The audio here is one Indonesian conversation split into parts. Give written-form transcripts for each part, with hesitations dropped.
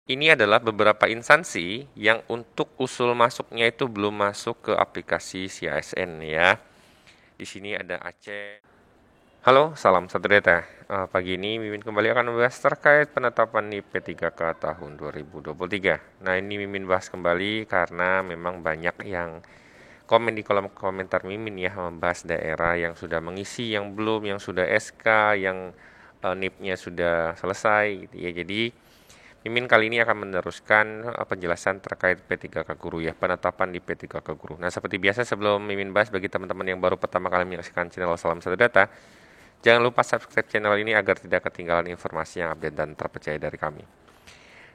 Ini adalah beberapa instansi yang untuk usul masuknya itu belum masuk ke aplikasi CASN ya. Di sini ada Aceh. Halo, salam satu data. Pagi ini Mimin kembali akan membahas terkait penetapan NIP P3K tahun 2023. Nah, ini Mimin bahas kembali karena memang banyak yang komen di kolom komentar Mimin ya membahas daerah yang sudah mengisi, yang belum, yang sudah SK, yang NIP-nya sudah selesai gitu ya. Jadi Mimin kali ini akan meneruskan penjelasan terkait P3K Guru ya, penetapan di P3K Guru. Nah, seperti biasa sebelum Mimin bahas bagi teman-teman yang baru pertama kali menyaksikan channel Salam Satu Data, jangan lupa subscribe channel ini agar tidak ketinggalan informasi yang update dan terpercaya dari kami.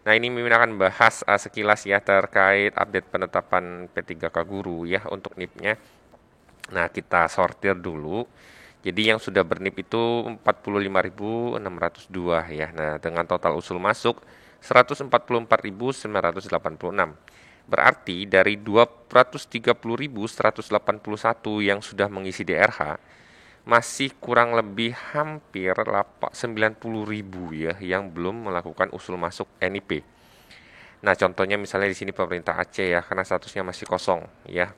Nah, ini Mimin akan bahas sekilas ya terkait update penetapan P3K Guru ya untuk NIP-nya. Nah, kita sortir dulu. Jadi yang sudah bernip itu 45.602 ya. Nah, dengan total usul masuk 144.986. Berarti dari 230.181 yang sudah mengisi DRH, masih kurang lebih hampir 90.000 ya yang belum melakukan usul masuk NIP. Nah, contohnya misalnya di sini pemerintah Aceh ya, karena statusnya masih kosong ya.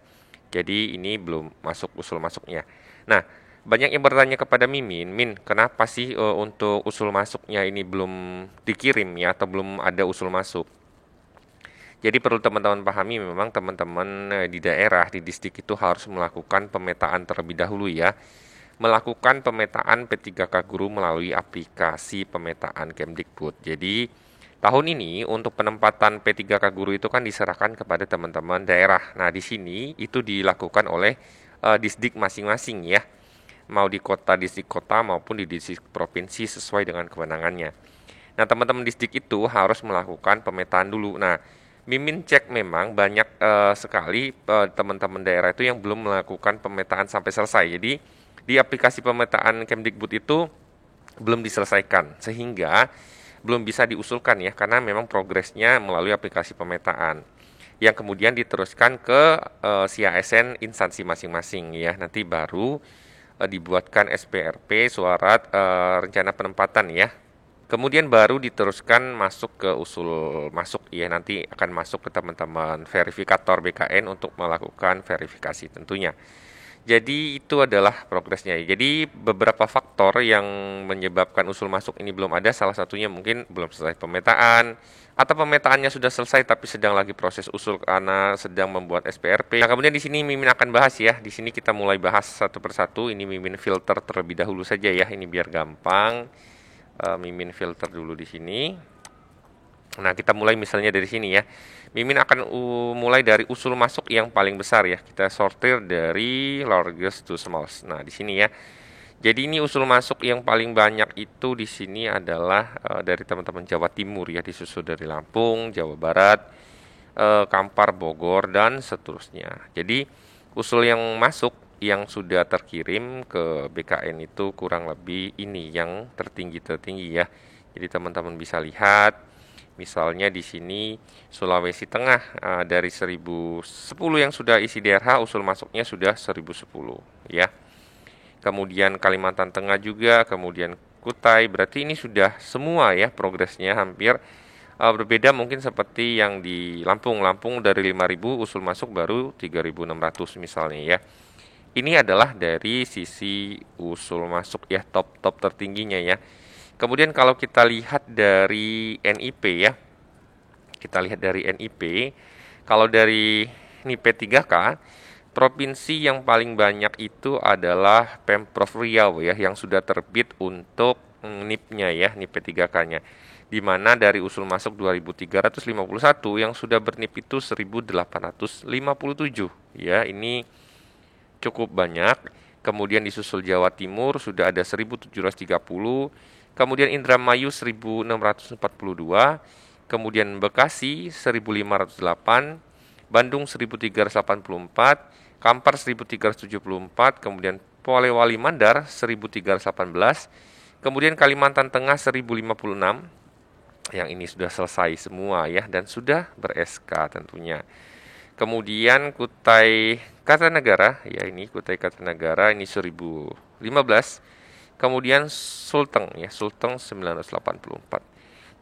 Jadi ini belum masuk usul masuknya. Nah, banyak yang bertanya kepada Mimin, Min, kenapa sih untuk usul masuknya ini belum dikirim ya atau belum ada usul masuk? Jadi perlu teman-teman pahami memang teman-teman di daerah, di distrik itu harus melakukan pemetaan terlebih dahulu ya. Melakukan pemetaan P3K Guru melalui aplikasi pemetaan Kemdikbud. Jadi tahun ini untuk penempatan P3K Guru itu kan diserahkan kepada teman-teman daerah. Nah, di sini itu dilakukan oleh distrik masing-masing ya. Mau di kota, distrik kota maupun di distrik provinsi sesuai dengan kewenangannya. Nah, teman-teman distrik itu harus melakukan pemetaan dulu. Nah, Mimin cek memang banyak sekali teman-teman daerah itu yang belum melakukan pemetaan sampai selesai. Jadi, di aplikasi pemetaan Kemdikbud itu belum diselesaikan, sehingga belum bisa diusulkan ya, karena memang progresnya melalui aplikasi pemetaan. Yang kemudian diteruskan ke CASN instansi masing-masing ya, nanti baru dibuatkan SPRP surat rencana penempatan ya. Kemudian baru diteruskan masuk ke usul masuk ya, nanti akan masuk ke teman-teman verifikator BKN untuk melakukan verifikasi tentunya. Jadi itu adalah progresnya. Jadi beberapa faktor yang menyebabkan usul masuk ini belum ada, salah satunya mungkin belum selesai pemetaan, atau pemetaannya sudah selesai tapi sedang lagi proses usul karena sedang membuat SPRP. Nah, kemudian di sini Mimin akan bahas ya. Di sini kita mulai bahas satu persatu. Ini Mimin filter terlebih dahulu saja ya. Ini biar gampang. Mimin filter dulu di sini. Nah, kita mulai misalnya dari sini ya. Mimin akan mulai dari usul masuk yang paling besar ya. Kita sortir dari largest to smallest. Nah, di sini ya. Jadi ini usul masuk yang paling banyak itu di sini adalah dari teman-teman Jawa Timur ya, disusul dari Lampung, Jawa Barat, Kampar, Bogor dan seterusnya. Jadi usul yang masuk yang sudah terkirim ke BKN itu kurang lebih ini yang tertinggi-tertinggi ya. Jadi teman-teman bisa lihat misalnya di sini Sulawesi Tengah dari 1010 yang sudah isi DRH usul masuknya sudah 1010 ya. Kemudian Kalimantan Tengah juga, kemudian Kutai, berarti ini sudah semua ya progresnya hampir berbeda mungkin seperti yang di Lampung. Lampung dari 5.000 usul masuk baru 3.600 misalnya ya. Ini adalah dari sisi usul masuk ya, top tertingginya ya. Kemudian kalau kita lihat dari NIP ya, kita lihat dari NIP, kalau dari NIP 3K, provinsi yang paling banyak itu adalah Pemprov Riau ya, yang sudah terbit untuk NIP-nya ya, NIP 3K-nya. Di mana dari usul masuk 2.351 yang sudah bernip itu 1.857 ya, ini cukup banyak. Kemudian disusul Jawa Timur sudah ada 1.730, kemudian Indramayu 1.642, kemudian Bekasi 1.508, Bandung 1.384, Kampar 1.374, kemudian Polewali Mandar 1.318, kemudian Kalimantan Tengah 1.056, yang ini sudah selesai semua ya dan sudah ber-SK tentunya. Kemudian Kutai Kartanegara, ya ini Kutai Kartanegara ini 1015. Kemudian Sulteng ya, Sulteng 984.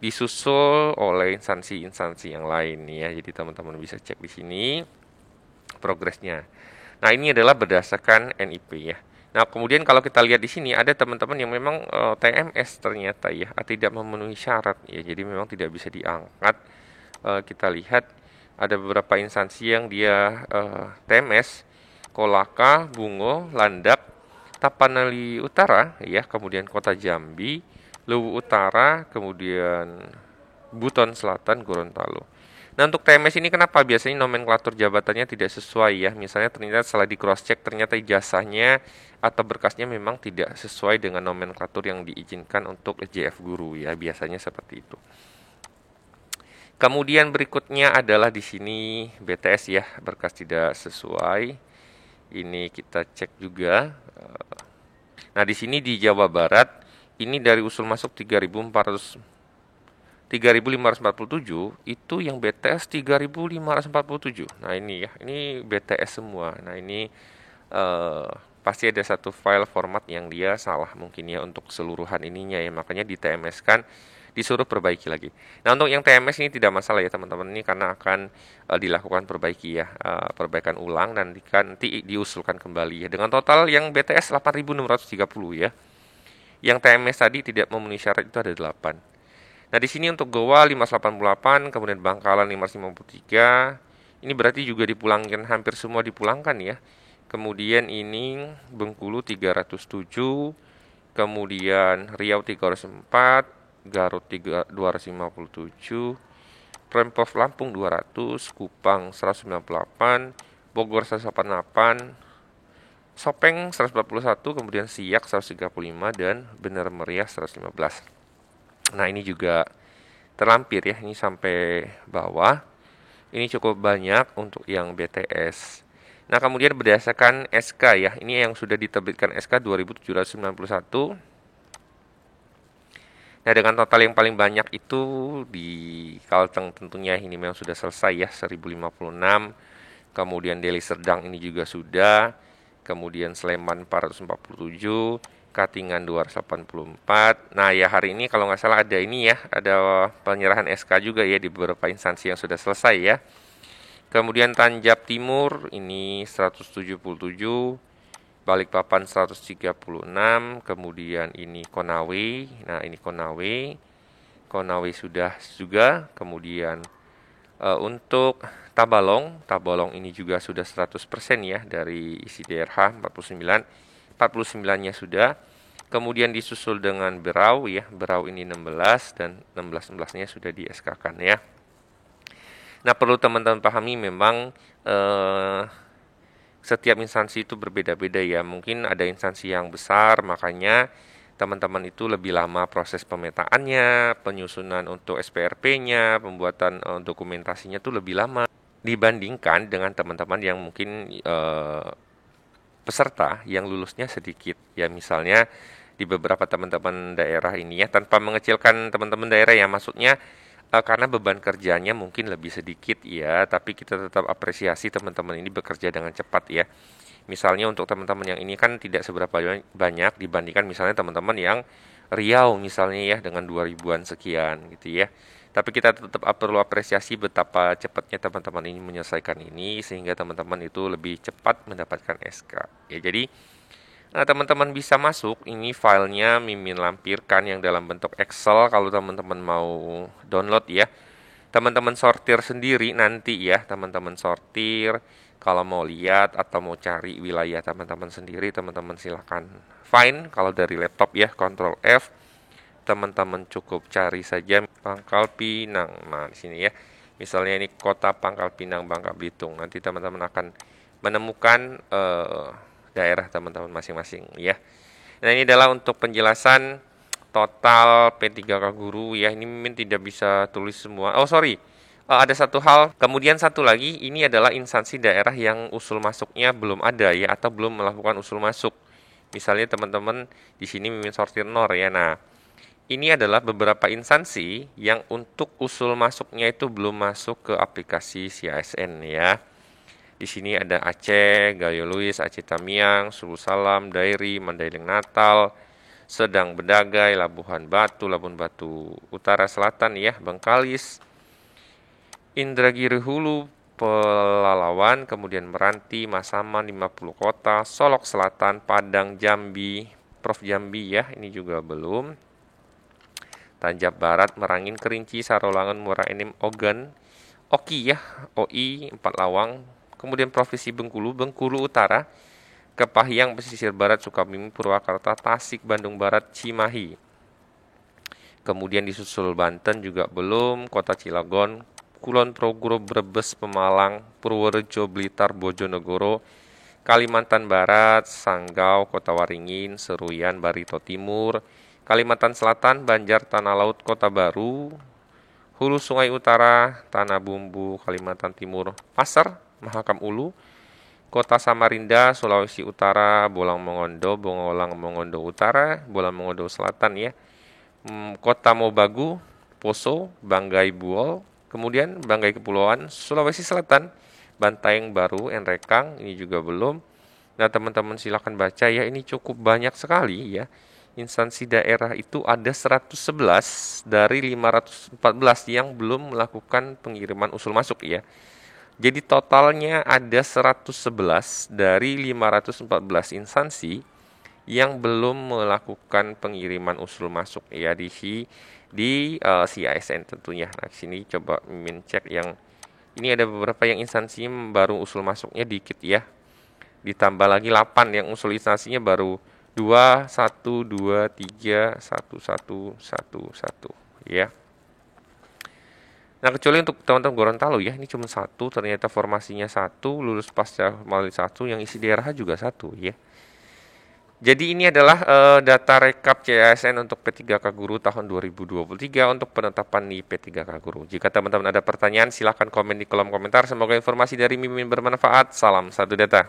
disusul oleh instansi-instansi yang lain ya. Jadi teman-teman bisa cek di sini progresnya. Nah, ini adalah berdasarkan NIP ya. Nah, kemudian kalau kita lihat di sini ada teman-teman yang memang TMS ternyata ya tidak memenuhi syarat ya. Jadi memang tidak bisa diangkat. Kita lihat ada beberapa instansi yang dia TMS, Kolaka, Bungo, Landap, Tapanuli Utara ya, kemudian Kota Jambi, Luwu Utara, kemudian Buton Selatan, Gorontalo. Nah, untuk TMS ini kenapa biasanya nomenklatur jabatannya tidak sesuai ya? Misalnya ternyata setelah di cross check ternyata ijazahnya atau berkasnya memang tidak sesuai dengan nomenklatur yang diizinkan untuk SJF guru ya, biasanya seperti itu. Kemudian berikutnya adalah di sini BTS ya, berkas tidak sesuai. Ini kita cek juga. Nah, di sini di Jawa Barat ini dari usul masuk 3.547 itu yang BTS 3.547. Nah, ini ya, ini BTS semua. Nah, ini pasti ada satu file format yang dia salah mungkin ya untuk keseluruhan ininya ya, makanya di TMS kan disuruh perbaiki lagi. Nah, untuk yang TMS ini tidak masalah ya teman-teman, ini karena akan dilakukan perbaiki ya, perbaikan ulang dan nanti diusulkan kembali ya. Dengan total yang BTS 8.630 ya. Yang TMS tadi tidak memenuhi syarat itu ada 8. Nah, di sini untuk Goa 588, kemudian Bangkalan 553. Ini berarti juga dipulangkan, hampir semua dipulangkan ya. Kemudian ini Bengkulu 307, kemudian Riau 304, Garut 257, Pemprov Lampung 200, Kupang 198, Bogor 188, Sopeng 141, kemudian Siak 135 dan Bener Meriah 115. Nah, ini juga terlampir ya, ini sampai bawah. Ini cukup banyak untuk yang BTS. Nah, kemudian berdasarkan SK ya, ini yang sudah diterbitkan SK 2791. Nah, dengan total yang paling banyak itu di Kalteng tentunya ini memang sudah selesai ya, 1056. Kemudian Deli Serdang ini juga sudah. Kemudian Sleman 447, Katingan 284. Nah, ya hari ini kalau nggak salah ada ini ya, ada penyerahan SK juga ya di beberapa instansi yang sudah selesai ya. Kemudian Tanjab Timur ini 177, Balikpapan 136, kemudian ini Konawe. Nah, ini Konawe. Konawe sudah juga. Kemudian untuk Tabalong ini juga sudah 100% ya dari isi DRH 49. 49-nya sudah. Kemudian disusul dengan Berau ya. Berau ini 16 dan 16-16-nya sudah di SK-kan ya. Nah, perlu teman-teman pahami memang setiap instansi itu berbeda-beda ya. Mungkin ada instansi yang besar, makanya teman-teman itu lebih lama proses pemetaannya, penyusunan untuk SPRP-nya, pembuatan dokumentasinya itu lebih lama dibandingkan dengan teman-teman yang mungkin peserta yang lulusnya sedikit. Ya, misalnya di beberapa teman-teman daerah ini ya, tanpa mengecilkan teman-teman daerah ya, maksudnya karena beban kerjanya mungkin lebih sedikit ya, tapi kita tetap apresiasi teman-teman ini bekerja dengan cepat ya. Misalnya untuk teman-teman yang ini kan tidak seberapa banyak dibandingkan misalnya teman-teman yang Riau misalnya ya dengan 2000-an sekian gitu ya. Tapi kita tetap perlu apresiasi betapa cepatnya teman-teman ini menyelesaikan ini sehingga teman-teman itu lebih cepat mendapatkan SK. Ya, jadi nah, teman-teman bisa masuk, ini filenya Mimin lampirkan yang dalam bentuk Excel kalau teman-teman mau download ya. Teman-teman sortir sendiri nanti ya, teman-teman sortir. Kalau mau lihat atau mau cari wilayah teman-teman sendiri, teman-teman silahkan find. Kalau dari laptop ya, Ctrl F. Teman-teman cukup cari saja Pangkal Pinang. Nah, di sini ya. Misalnya ini kota Pangkal Pinang, Bangka Belitung. Nanti teman-teman akan menemukan daerah teman-teman masing-masing ya. Nah, ini adalah untuk penjelasan total P3K guru ya. Ini Mimin tidak bisa tulis semua. Oh, sorry. Ada satu hal. Kemudian satu lagi, ini adalah instansi daerah yang usul masuknya belum ada ya atau belum melakukan usul masuk. Misalnya teman-teman di sini Mimin sortir NOR ya. Nah, ini adalah beberapa instansi yang untuk usul masuknya itu belum masuk ke aplikasi CASN ya. Di sini ada Aceh, Gayo Luis, Aceh Tamiang, Sulu Salam, Dairi, Mandailing Natal, Sedang Bedagai, Labuhan Batu Utara Selatan ya, Bengkalis, Indragiri Hulu, Pelalawan, kemudian Meranti, Masaman, 50 kota, Solok Selatan, Padang, Jambi, Prof Jambi ya, ini juga belum. Tanjab Barat, Merangin, Kerinci, Sarolangun, Muara Enim, Ogan, Oki ya, OI, 4 Lawang, kemudian Provinsi Bengkulu Utara, Kepahyang, pesisir barat, Sukabumi, Purwakarta, Tasik, Bandung Barat, Cimahi. Kemudian disusul Banten juga belum, Kota Cilegon, Kulon Progo, Brebes, Pemalang, Purworejo, Blitar, Bojonegoro, Kalimantan Barat, Sanggau, Kota Waringin, Seruyan, Barito Timur, Kalimantan Selatan, Banjar, Tanah Laut, Kota Baru, Hulu Sungai Utara, Tanah Bumbu, Kalimantan Timur, Pasar, Mahakam Ulu, Kota Samarinda, Sulawesi Utara, Bolang Mongondo Utara, Bolang Mongondo Selatan ya. Kota Mobagu, Poso, Banggai Buol, kemudian Banggai Kepulauan, Sulawesi Selatan, Bantaeng Baru, Enrekang, ini juga belum. Nah, teman-teman silakan baca ya, ini cukup banyak sekali ya. Instansi daerah itu ada 111 dari 514 yang belum melakukan pengiriman usul masuk ya. Jadi totalnya ada 111 dari 514 instansi yang belum melakukan pengiriman usul masuk ya di CISN tentunya. Nah, sini coba Mimin cek yang ini ada beberapa yang instansi baru usul masuknya dikit ya. Ditambah lagi 8 yang usul instansinya baru 2, 1, 2, 3, 1, 1, 1, 1 ya. Nah, kecuali untuk teman-teman Gorontalo ya, ini cuma 1, ternyata formasinya 1, lulus pasca melalui 1, yang isi daerah juga 1 ya. Jadi ini adalah data rekap CISN untuk P3K Guru tahun 2023 untuk penetapan di P3K Guru. Jika teman-teman ada pertanyaan, silahkan komen di kolom komentar. Semoga informasi dari Mimin bermanfaat. Salam satu data.